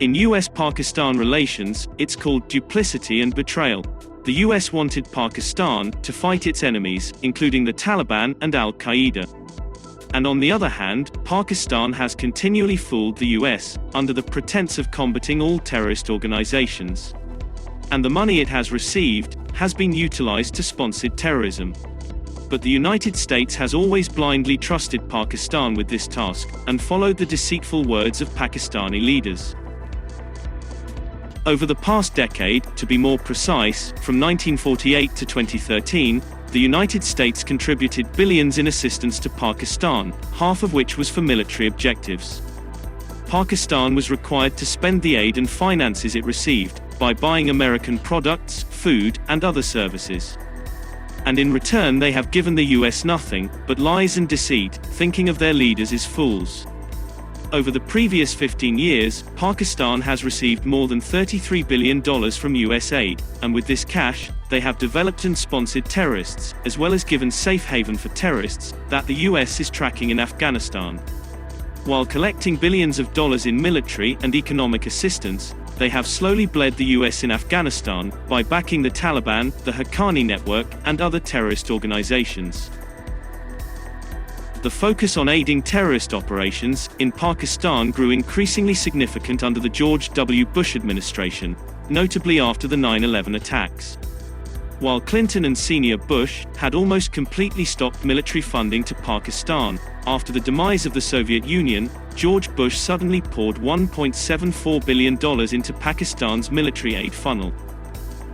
In U.S. Pakistan relations, it's called duplicity and betrayal. The U.S. wanted Pakistan to fight its enemies, including the Taliban and Al-Qaeda. And on the other hand, Pakistan has continually fooled the U.S., under the pretense of combating all terrorist organizations. And the money it has received has been utilized to sponsor terrorism. But the United States has always blindly trusted Pakistan with this task, and followed the deceitful words of Pakistani leaders. Over the past decade, to be more precise, from 1948 to 2013, the United States contributed billions in assistance to Pakistan, half of which was for military objectives. Pakistan was required to spend the aid and finances it received by buying American products, food, and other services. And in return they have given the US nothing but lies and deceit, thinking of their leaders as fools. Over the previous 15 years, Pakistan has received more than $33 billion from US aid, and with this cash, they have developed and sponsored terrorists, as well as given safe haven for terrorists that the US is tracking in Afghanistan. While collecting billions of dollars in military and economic assistance, they have slowly bled the US in Afghanistan by backing the Taliban, the Haqqani network, and other terrorist organizations. The focus on aiding terrorist operations in Pakistan grew increasingly significant under the George W. Bush administration, notably after the 9/11 attacks. While Clinton and senior Bush had almost completely stopped military funding to Pakistan, after the demise of the Soviet Union, George Bush suddenly poured $1.74 billion into Pakistan's military aid funnel.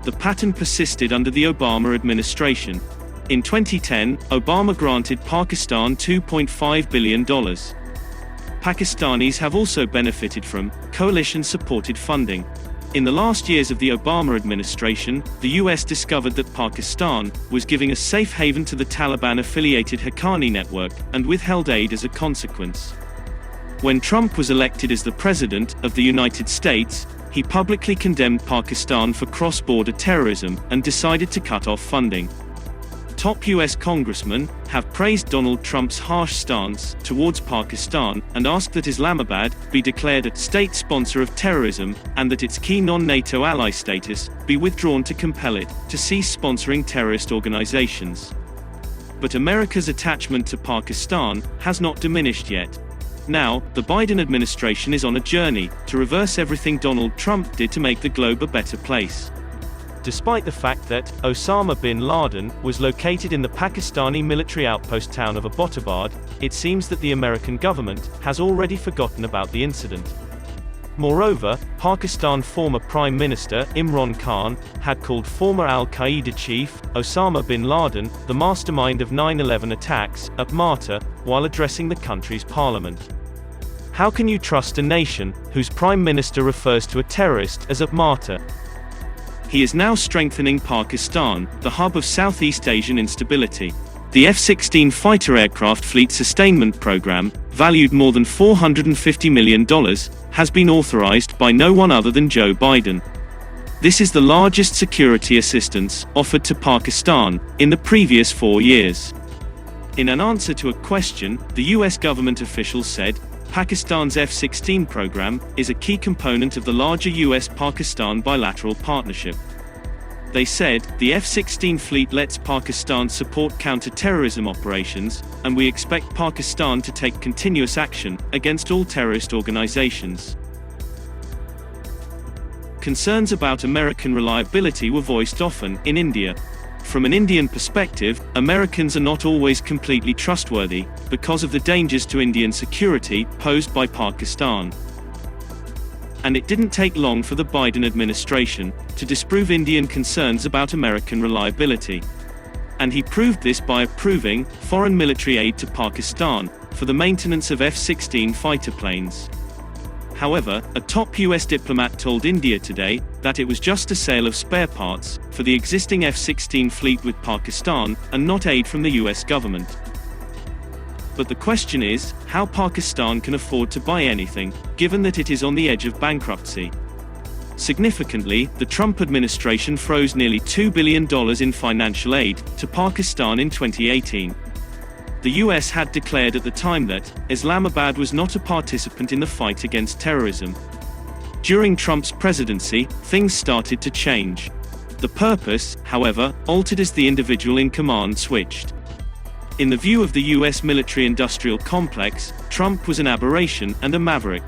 The pattern persisted under the Obama administration. In 2010, Obama granted Pakistan $2.5 billion. Pakistanis have also benefited from coalition-supported funding. In the last years of the Obama administration, the US discovered that Pakistan was giving a safe haven to the Taliban-affiliated Haqqani network, and withheld aid as a consequence. When Trump was elected as the President of the United States, he publicly condemned Pakistan for cross-border terrorism, and decided to cut off funding. Top US congressmen have praised Donald Trump's harsh stance towards Pakistan, and asked that Islamabad be declared a state sponsor of terrorism, and that its key non-NATO ally status be withdrawn to compel it to cease sponsoring terrorist organizations. But America's attachment to Pakistan has not diminished yet. Now, the Biden administration is on a journey to reverse everything Donald Trump did to make the globe a better place. Despite the fact that Osama bin Laden was located in the Pakistani military outpost town of Abbottabad, it seems that the American government has already forgotten about the incident. Moreover, Pakistan former Prime Minister Imran Khan had called former Al-Qaeda chief Osama bin Laden the mastermind of 9/11 attacks at Martyr, while addressing the country's parliament. How can you trust a nation whose prime minister refers to a terrorist as a martyr? He is now strengthening Pakistan, the hub of Southeast Asian instability. The F-16 fighter aircraft fleet sustainment program, valued more than $450 million, has been authorized by no one other than Joe Biden. This is the largest security assistance offered to Pakistan in the previous 4 years. In an answer to a question, the US government official said, Pakistan's F-16 program is a key component of the larger U.S. Pakistan bilateral partnership. They said, the F-16 fleet lets Pakistan support counter-terrorism operations, and we expect Pakistan to take continuous action against all terrorist organizations. Concerns about American reliability were voiced often in India. From an Indian perspective, Americans are not always completely trustworthy, because of the dangers to Indian security posed by Pakistan. And it didn't take long for the Biden administration to disprove Indian concerns about American reliability. And he proved this by approving foreign military aid to Pakistan for the maintenance of F-16 fighter planes. However, a top US diplomat told India today that it was just a sale of spare parts for the existing F-16 fleet with Pakistan, and not aid from the US government. But the question is, how Pakistan can afford to buy anything, given that it is on the edge of bankruptcy. Significantly, the Trump administration froze nearly $2 billion in financial aid to Pakistan in 2018. The US had declared at the time that Islamabad was not a participant in the fight against terrorism. During Trump's presidency, things started to change. The purpose, however, altered as the individual in command switched. In the view of the U.S. military-industrial complex, Trump was an aberration and a maverick.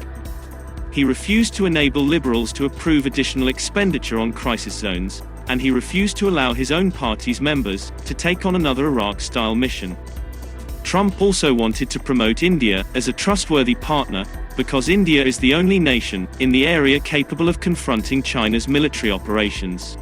He refused to enable liberals to approve additional expenditure on crisis zones, and he refused to allow his own party's members to take on another Iraq-style mission. Trump also wanted to promote India as a trustworthy partner, because India is the only nation in the area capable of confronting China's military operations.